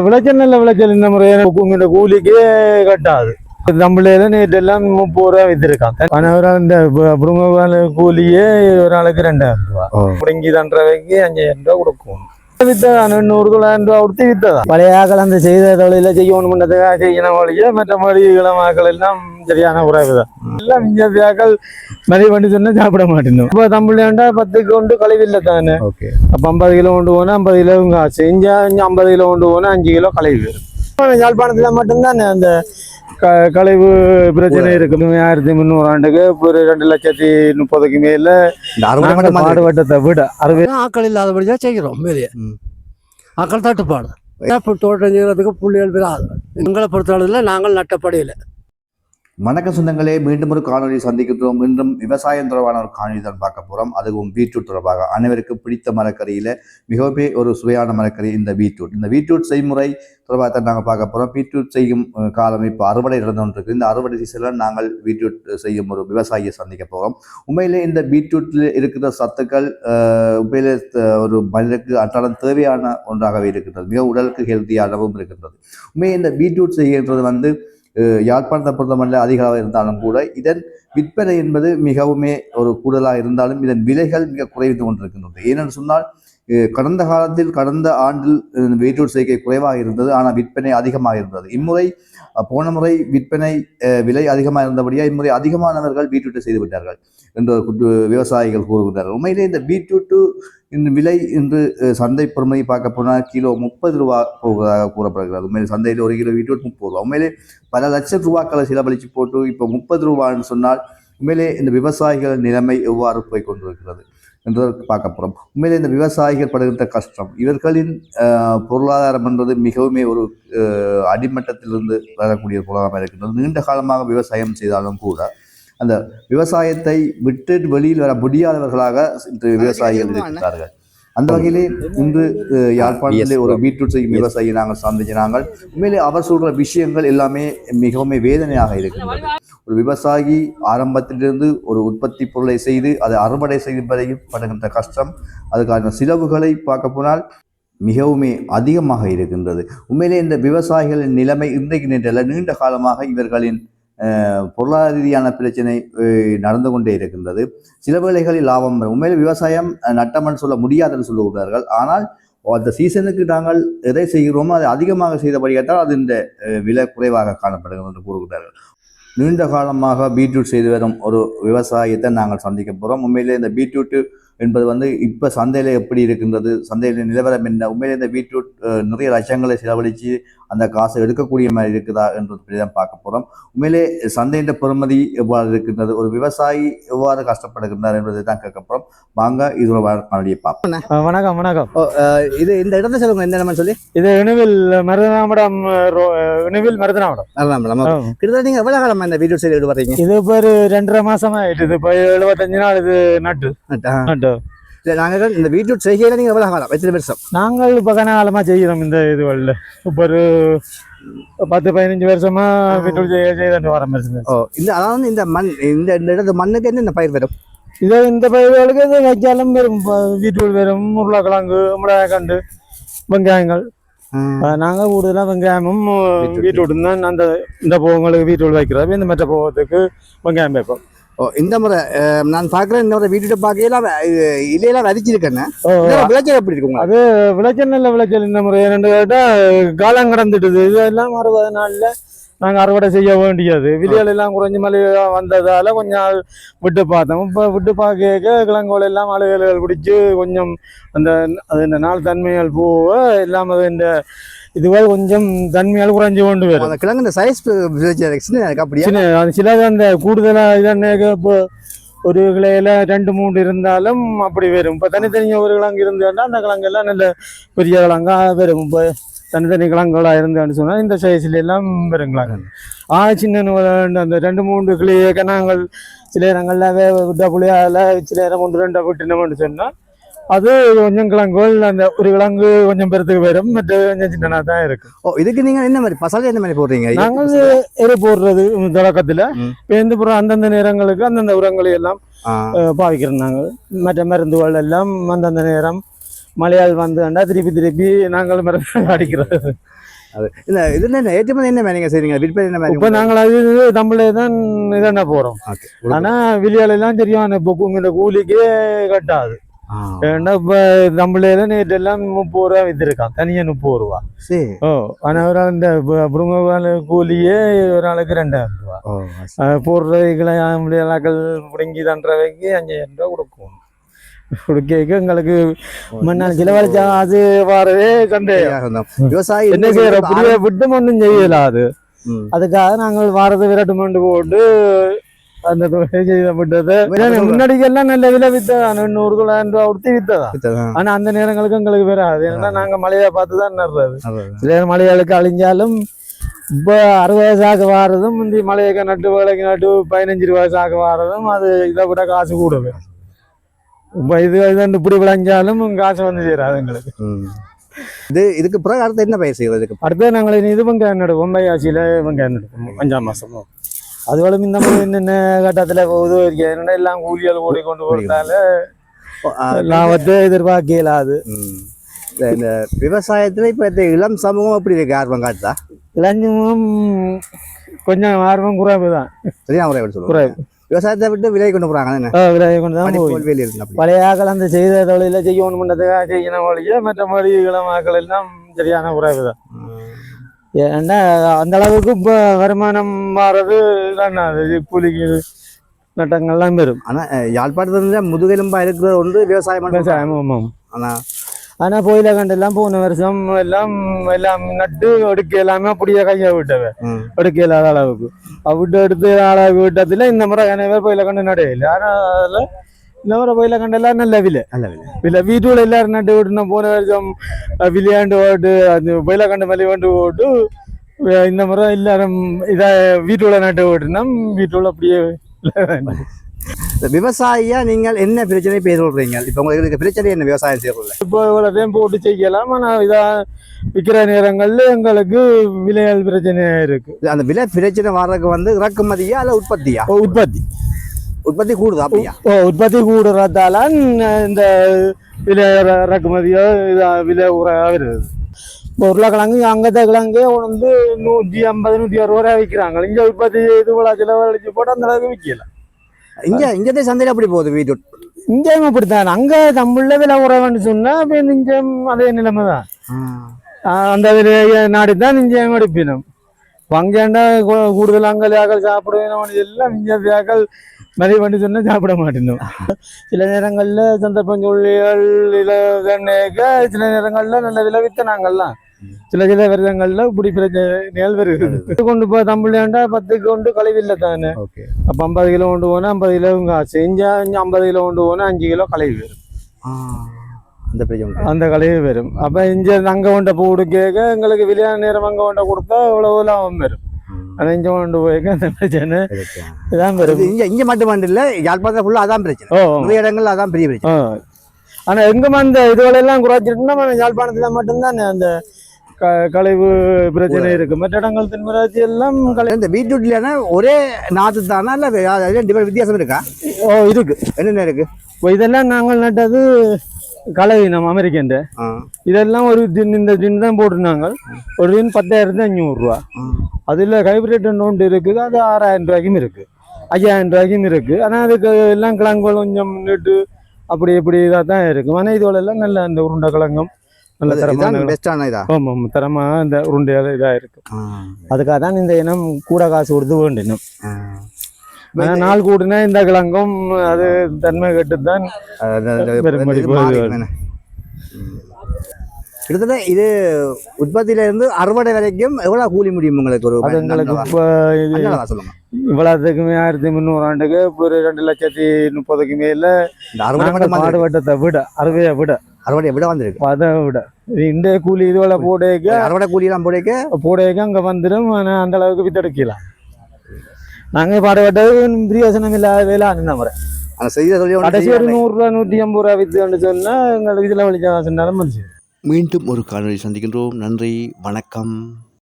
விளைச்சல் நல்ல விளைச்சல் இந்த முறையான கூலிக்கே கட்டாது. நம்மளேல நேற்று எல்லாம் 30 ரூபா வித்திருக்கான். ஆனால் இந்த புருங்க கூலியே ஒரு நாளுக்கு 2000 ரூபா. முடங்கி தண்டவைக்கு 5000 ரூபா கொடுக்கும். வித்ததான் 800 900 ரூபா கொடுத்து வித்ததான். பழைய ஆக்கள் அந்த செய்த தொழில செய்யணும்ன்றதுக்காக செய்யணும் வழியே மற்ற மொழிகளமாக்கள் எல்லாம் சரியான குறைவுதான். எல்லாம் இங்கே ஆக்கள் மதிய பண்ணி சொன்னா சாப்பிட மாட்டேன். இப்போ தமிழ்லேண்டா 10 கொண்டு கழிவில்லை தானே. அப்போ 50 கிலோ கொண்டு போனா 50 கிலோ காசு. இங்கே 50 கிலோ கொண்டு போனா 5 கிலோ கழிவு. யாழ்ப்பாணத்துல மட்டும்தான் அந்த கழிவு பிரச்சனை இருக்கு. 1300 ஆண்டுக்கு ஒரு 2,30,000 மேல பாடுபட்டத்தை விட 60 ஆக்கள் இல்லாதபடியா செய்கிறோம். மேலே ஆக்கள் தட்டுப்பாடு தோட்டம் செய்யறதுக்கு புள்ளிகள் விடாது. எங்களை பொறுத்தளவில் நாங்கள் நட்டப்படையில. வணக்க சொந்தங்களே, மீண்டும் ஒரு காணொலி சந்திக்கின்றோம். இன்றும் விவசாயம் தொடர்பான ஒரு காணொலி தான் பார்க்க போகிறோம். அதுவும் பீட்ரூட் தொடர்பாக. அனைவருக்கும் பிடித்த மரக்கறியில் மிகவே ஒரு சுவையான மரக்கறி இந்த பீட்ரூட். இந்த பீட்ரூட் செய்முறை தொடர்பாக தான் நாங்கள் பார்க்க போகிறோம். பீட்ரூட் செய்யும் காலம் இப்போ அறுவடை நடந்து கொண்டிருக்கு. இந்த அறுவடை சீசனில் நாங்கள் பீட்ரூட் செய்யும் ஒரு விவசாயியை சந்திக்க போகிறோம். உண்மையிலே இந்த பீட்ரூட்டில் இருக்கிற சத்துக்கள் உண்மையிலே ஒரு மனிதனுக்கு அன்றாடம் தேவையான ஒன்றாகவே இருக்கின்றது. மிக உடலுக்கு ஹெல்த்தியாகவும் இருக்கின்றது. உண்மையை இந்த பீட்ரூட் செய்கின்றது யாழ்ப்பாணத்தை பொறுத்தமல்ல அதிகமாக இருந்தாலும் கூட இதன் விற்பனை என்பது மிகவுமே ஒரு கூடுதலாக இருந்தாலும் இதன் விலைகள் மிக குறைந்து கொண்டிருக்கின்றது. ஏனென்று சொன்னால் கடந்த ஆண்டில் பீட்ரூட் செய்கை குறைவாக இருந்தது, ஆனால் விற்பனை அதிகமாக இருந்தது. இம்முறை போன முறை விற்பனை விலை அதிகமாக இருந்தபடியாக இம்முறை அதிகமானவர்கள் பீட்ரூட்டை செய்து விட்டார்கள் என்று விவசாயிகள் கூறுகிறார்கள். உண்மையிலே இந்த பீட்ரூட்டு இந்த விலை இன்று சந்தை பொறுமை பார்க்க போனால் கிலோ 30 ரூபா போவதாக கூறப்படுகிறது. உண்மையிலே சந்தையில் ஒரு கிலோ பீட்ரூட் 30 ரூபா. உண்மையிலே பல லட்சம் ரூபாக்களை செலவழித்து போட்டு இப்போ 30 ரூபான்னு சொன்னால் உண்மையிலே இந்த விவசாயிகள் நிலைமை எவ்வாறு போய் கொண்டிருக்கிறது என்று பார்க்க போகிறோம். உண்மையிலே இந்த விவசாயிகள் படுகின்ற கஷ்டம், இவர்களின் பொருளாதாரம் என்பது மிகவுமே ஒரு அடிமட்டத்திலிருந்து வரக்கூடிய பொருளாதாரம் இருக்கின்றது. நீண்ட காலமாக விவசாயம் செய்தாலும் கூட அந்த விவசாயத்தை விட்டு வெளியில் வர முடியாதவர்களாக இன்று விவசாயிகள் இருக்கிறார்கள். அந்த வகையிலே இன்று யாழ்ப்பாணத்திலே ஒரு பீட்ரூட் செய்யும் விவசாயி நாங்கள் சந்திச்சினாங்கள். உண்மையிலே அவர் சொல்ற விஷயங்கள் எல்லாமே மிகவும் வேதனையாக இருக்கின்றது. ஒரு விவசாயி ஆரம்பத்திலிருந்து ஒரு உற்பத்தி பொருளை செய்து அதை அறுவடை செய்யும் வரையும் படுகின்ற கஷ்டம், அதுக்கான செலவுகளை பார்க்க போனால் மிகவுமே அதிகமாக இருக்கின்றது. உண்மையிலே இந்த விவசாயிகளின் நிலைமை இன்றைக்கு நேற்றில் நீண்ட காலமாக இவர்களின் பொருளாதார ரீதியான பிரச்சனை நடந்து கொண்டே இருக்கின்றது. சில வேளைகளில் லாபம், உண்மையிலே விவசாயம் நட்டமன்னு சொல்ல முடியாதுன்னு சொல்லுகிறார்கள். ஆனால் அந்த சீசனுக்கு நாங்கள் எதை செய்கிறோமோ அதை அதிகமாக செய்தபடியால் அது இந்த விலை குறைவாக காணப்படுகிறது என்று கூறுகிறார்கள். நீண்ட காலமாக பீட்ரூட் செய்து வரும் ஒரு விவசாயத்தை நாங்கள் சந்திக்க போகிறோம். உண்மையிலே இந்த பீட்ரூட்டு என்பது இப்போ சந்தையில் எப்படி இருக்கின்றது, சந்தையில் நிலவரம் என்ன, உண்மையிலே இந்த பீட்ரூட் நிறைய லட்சங்களை செலவழித்து அந்த காசை எடுக்கக்கூடிய மாதிரி இருக்குதா என்றது தான் பார்க்க போகிறோம். உண்மையிலே சந்தையின் பெறுமதி எவ்வாறு இருக்கின்றது, ஒரு விவசாயி எவ்வாறு கஷ்டப்படுகின்றார் என்பதை தான் கேட்க போகிறோம். வாங்க இதோட காணொலியை பார்ப்போம். வணக்கம் வணக்கம். இது இந்த இடத்த சொல்லுங்க, எந்த இடம்னு சொல்லி? இது இணுவில் மருதனாமடம். இணுவில் மருதனாமடம். கிட்டத்தட்ட நீங்கள் எவ்வளோ காலமாக இந்த பீட்ரூட் செய்து வர்றீங்க? இது இப்போ ஒரு 2.5 மாசமா ஆயிட்டு. இப்போ 75 நாள் இது நட்டு. நாங்கள் இந்த பீட்ரூட் செய்கையில நீங்க எவ்வளவு காலம் எத்தனை வருஷம்? நாங்கள் இப்போ காலமா செய்கிறோம். இந்த இதுவல்ல இப்போ ஒரு 10-15 வருஷமா பீட்ரூட் செய்து வர மாதிரி. இந்த அதாவது இந்த மண் இந்த இடத்து மண்ணுக்கு என்ன பயிர் வரும்? இந்த பயிர்களுக்கு இது வைக்காலும் வரும். பீட்ரூட் வரும், உருளைக்கிழங்கு, மிளகாய்கண்டு, வெங்காயங்கள். நாங்கள் கூடுதலாக வெங்காயமும் பீட்ரூட்டும் தான் அந்த இந்த போகங்களுக்கு பீட்ரூட் வைக்கிறோம். இந்த மற்ற போகத்துக்கு வெங்காயம் வைப்போம். இந்த முறை நான் பார்க்குறேன், இந்த முறை வீட்டு பார்க்கலாம் இலையெல்லாம் வரிச்சிருக்கேன்னு. விளைச்சல் எப்படி இருக்கும்? அது விளைச்சல் நல்ல விளைச்சல். இந்த முறை என்னென்னு கேட்டால் காலம் கடந்துட்டுது. இதெல்லாம் 60 நாளில் நாங்கள் அறுவடை செய்ய வேண்டியது. விலைகள் எல்லாம் குறைஞ்சி மழை வந்ததால் கொஞ்சம் நாள் விட்டு பார்த்தோம். இப்போ விட்டு பார்க்க கிழங்கோல் எல்லாம் அழுகல்கள் பிடிச்சி கொஞ்சம் அந்த நாள் தன்மைகள் போக எல்லாம் அது இந்த இதுவாக கொஞ்சம் தன்மையால் குறைஞ்சி கொண்டு வரும். அந்த கிழங்கு இந்த சைஸ் சில அந்த கூடுதலாக இதன்னைக்கு இப்போ ஒரு கிளையில 2-3 இருந்தாலும் அப்படி வரும். இப்போ தனித்தனியாக ஒரு கிழங்கு இருந்தால் அந்த கிழங்கெல்லாம் நல்ல பெரிய கிழங்கா வரும். இப்போ தனித்தனி கிழங்குகளாக இருந்தான்னு சொன்னால் இந்த சைஸ்ல எல்லாம் வருங்களாங்க. சின்ன அந்த 2-3 கிளையக்க நாங்கள் சில இடங்கள்ல விட்ட புள்ளியால் சில இடம் 1-2 விட்டுனோம்னு சொன்னால் அது கொஞ்சம் கிழங்குகள் அந்த ஒரு கிழங்கு கொஞ்சம் பெருத்துக்கு வரும், மற்ற கொஞ்சம் சின்னனா தான் இருக்கு. இதுக்கு நீங்க என்ன மாதிரி பசங்க என்ன மாதிரி போடுறீங்க? நாங்கள் எரு போடுறது தொடக்கத்துல பேருந்து போடுற அந்தந்த நேரங்களுக்கு அந்தந்த உரங்களை எல்லாம் பாவிக்கிறோம். நாங்கள் மற்ற மருந்துகள் எல்லாம் அந்தந்த நேரம் மழையால் வந்தாண்டா திருப்பி நாங்கள் மரம் அடிக்கிறது. அது இல்லை இது என்ன ஏற்றுமதி என்ன நீங்கள் செய்றீங்க விற்பனை என்ன இப்போ நாங்கள் அது தமிழே தான் இதென்ன போகிறோம். ஆனா வெளியாலெல்லாம் தெரியும் இப்போ இந்த கூலிக்கே கட்டாது. ஏன்னா இப்போ தமிழேல நேற்றெல்லாம் 30 ரூபா வித்திருக்கான், தனியாக 30 ரூபா. சரி. ஆனா ஒரு இந்த புருங்கவால் கூலியே ஒரு ஆளுக்கு 2000 ரூபா. போடுறவைகளை பிடுங்கி தன்றவைக்கு 5000 ரூபா கொடுக்கும். கொடுக்க எங்களுக்கு மண்ணால் செலவழிச்சா அது வரவே சந்தேகம். விவசாயி என்ன செய்யற புதிய விட்டும் ஒன்றும் செய்யல. அது அதுக்காக நாங்கள் வாரத்தை விரட்டுமெண்டு போட்டு அந்த தொகை செய்யப்பட்டது. முன்னாடிக்கெல்லாம் நல்ல விலை வித்ததான், 100,000 ரூபா கொடுத்து வித்ததான். ஆனா அந்த நேரங்களுக்கு எங்களுக்கு வராது. ஏன்னா நாங்க மழையை பார்த்துதான் நடுறது. சில மழைகளுக்கு அழிஞ்சாலும் இப்போ 60 சாக்கு வாரதும் இந்த மழையக்க நட்டு வேலைக்கு நட்டு 15 ரூபாய் சாக்கு வாரதும் அது இதை விட காசு கூடுது. இப்போ இது இப்படி விளைஞ்சாலும் காசு வந்து சேராது எங்களுக்கு. இதுக்கு பிறகு அடுத்து என்ன பயிர் செய்வது? அடுத்து நாங்கள் இது வெங்காயம் நடுவோம். வையாசியில வெங்காயம் நடுவோம் 5ஆம் மாசம். அதுகளும் இந்த மாதிரி என்னென்ன கட்டத்துல போகுது என்னென்ன எல்லாம் கூலியால் ஓடிக்கொண்டு போறதால லாபத்தை எதிர்பார்க்க இயலாது. இந்த விவசாயத்துல இப்ப இந்த இளம் சமூகம் எப்படி இருக்கு? ஆர்வம் காட்டுதா? இளஞ்சமும் கொஞ்சம் ஆர்வம் குறைவு தான். சரியா குறைவு. விவசாயத்தை விட்டு விலை கொண்டு போறாங்க. விலை கொண்டு தான் பழைய ஆக்கள் அந்த செய்த தொழில செய்யணும் பண்ணதுக்காக செய்யணும் வழிய மற்ற மொழி இளமாக்கள் எல்லாம் சரியான குறைவு தான். ஏன்னா அந்த அளவுக்கு இப்போ வருமானம் மாறது தான். அது கூலிக்கு நட்டங்கள்லாம் வரும். ஆனா யாழ்ப்பாணத்துல முதுகெலும்பா இருக்கிறது ஒன்று விவசாயம். ஆனா போயில கண்டெல்லாம் போன வருஷம் எல்லாம் நட்டு எடுக்க எல்லாமே அப்படியே கையை விட்டவ எடுக்க இல்லாத அளவுக்கு விட்டு எடுத்து அளவுக்கு விட்டதுல இந்த முறை பேர் போயில கண்டு நடையில. ஆனா அதுல இந்த முறை போயில கண்டெல்லாம் நல்ல விலை வீட்டுல எல்லாரும் நட்டு விட்டுனா போன வருஷம் விளையாண்டு ஓட்டு அந்த போயில கண்டு மல்லி கொண்டு ஓட்டு இந்த முறை எல்லாரும் இதை வீட்டுல நட்டு ஓட்டுனா வீட்டுல அப்படியே. விவசாயியா நீங்கள் என்ன பிரச்சனை பேர் சொல்றீங்க? இப்ப உங்களுக்கு பிரச்சனை என்ன விவசாயம் செய்யறதுல? இப்போ இவ்வளவு போட்டு செய்யலாம். ஆனா இதா விற்கிற நேரங்கள்ல எங்களுக்கு விலைகள் பிரச்சனையா இருக்கு. அந்த விலை பிரச்சனை வர்றதுக்கு இறக்குமதியா அல்ல உற்பத்தியா? உற்பத்தி கூடுது. அப்படியா? உற்பத்தி கூடுறதால இந்த விலை இறக்குமதியோ விலை வருது. இப்போ உருளைக்கிழங்கு அங்கத்த கிழங்கு 150 160 ரூபா விற்கிறாங்க. இங்க உற்பத்தி இது செலவழிச்சு போட்டு அந்த அளவுக்கு விற்கல. இங்கே சந்தையில் அப்படி போகுது வீட்டு. இங்கேயும் அப்படித்தான். அங்க தமிழ்ல விலை குறைவான்னு சொன்னா அப்ப இங்கேயும் அதே நிலைமை தான். அந்த விலையை நாடித்தான் இங்கேயும் எடுப்பினோம். அங்கேண்டா கூடுதல் அங்கல் சாப்பிடுவோம் எல்லாம் இங்கே மதிய பண்ணி சொன்னா சாப்பிட மாட்டேன். சில நேரங்கள்ல சந்தர்ப்பம் சொல்லிகள் சில நேரங்கள்ல நல்ல விலை வித்தனாங்கல்லாம். சில வருடங்கள்ல இப்படி பிரச்சனைகள் வருகிறது. கொண்டு போய் தமிழ்லேண்டா 10 கொண்டு கழிவில்லை தானே. அப்ப 50 கிலோ கொண்டு போனா 50 கிலோ காசு. 50 கிலோ கொண்டு போனா 5 கிலோ கழிவு வரும். அந்த கழிவு வரும். அப்ப அங்க கொண்ட போடு கேட்க எங்களுக்கு விலையான நேரம் அங்க கொண்ட கொடுத்தா இவ்வளவு லாபம் வரும். ஆனா இங்க கொண்டு போய்க்க அந்த பிரச்சனை இதான் வரும். இங்க மட்டும் இல்ல, யாழ்ப்பாணத்துல ஃபுல்லா அதான் பிரச்சனை. நிறைய இடங்கள்ல அதான் பெரிய பிரச்சனை. ஆனா எங்க அந்த இதுகளெல்லாம் குறைச்சிட்டுனா யாழ்ப்பாணத்துல மட்டும்தான் அந்த கழிவு பிரச்சனை இருக்கு. மற்ற இடங்கள் தென்மராட்சி எல்லாம் இந்த பீட்ரூட்ல ஒரே நாத்து தானா இல்ல வித்தியாசம் இருக்கா? இருக்கு. என்னென்ன இருக்கு? இதெல்லாம் நாங்கள் நட்டது கலவீனம் அமெரிக்கன். இதெல்லாம் ஒரு இந்த டின் தான் போட்டுருந்தாங்க. ஒரு டின் 10,500 ரூபா. அதுல ஹைபிரிட் ஒன்று இருக்குது. அது 6,000 ரூபாய்க்கும் இருக்கு, 5,000 ரூபாய்க்கும் இருக்கு. ஆனா அதுக்கு எல்லாம் கிழங்குகள் கொஞ்சம் நிட்டு அப்படி இப்படி இதாக தான் இருக்கு. ஆனா இதோட எல்லாம் நல்ல அந்த உருண்டை கிழங்கும் நல்ல தரமான தரமா இந்த உருண்டையால இதா இருக்கு. அதுக்காக தான் இந்த இனம் கூட காசு கொடுத்து வேண்டினோம். நாள் கூடுனா இந்த கிழங்கும் அது தன்மை கட்டுத்தான். கிட்டத்தட்ட இது உற்பத்தியில இருந்து அறுவடை வரைக்கும் எவ்வளவு கூலி முடியும் உங்களுக்கு? ஒரு சொல்லுங்க. இவ்வளவுக்குமே 1300 ஆண்டுக்கு ஒரு 2,30,000 மேல பாடுபட்டத்தை விட அறுவடை விட வந்திருக்கு. அதை விட இந்த கூலி இதுவள போடைக்க அறுவடை கூலி எல்லாம் போடைக்க அங்க வந்துடும். அந்த அளவுக்கு வித்தெடுக்கலாம். நாங்க பாடுபட்டது பிரியோசனம் இல்லாத வேலை. அந்த முறை கடைசி ஒரு 100 ரூபா 150 ரூபா வித்து சொன்னா எங்களுக்கு இதுல வலிச்சா சொன்னாலும். மீண்டும் ஒரு காணொளி சந்திக்கின்றோம். நன்றி, வணக்கம்.